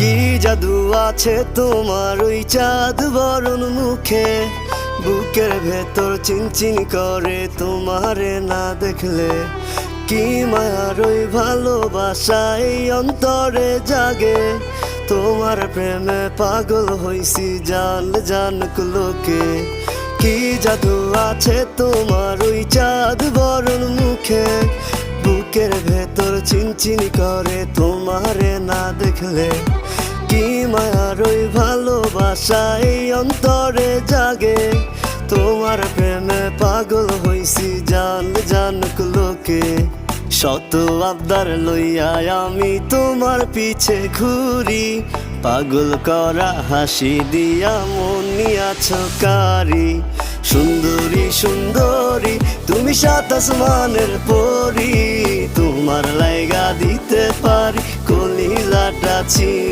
কি জাদু আছে তোমার ওই চাঁদ বরণ মুখে, বুকের ভেতর চিনচিন করে তোমারে না দেখলে। কি মায়ার ওই ভালোবাসা এই অন্তরে জাগে, তোমার প্রেমে পাগল হইছি জান জানুক লোকে। কি জাদু আছে তোমার ওই চাঁদ বরণ মুখে, বুকের ভেতর চিনচিন করে তোমারে না দেখলে। কি মায়ার ওই ভালোবাসা এই অন্তরে জাগে, তোমার প্রেমে পাগল হইছি জান জানুক লোকে। শত আবদার লইয়া আমি তোমার পিছে ঘুরি, পাগল করা হাসি দিয়া মন নিয়াছ কারি। সুন্দরী সুন্দরী তুমি সাত আসমানের পরি, তোমার লাইগা দিতে পারি কলিজাটা ছি।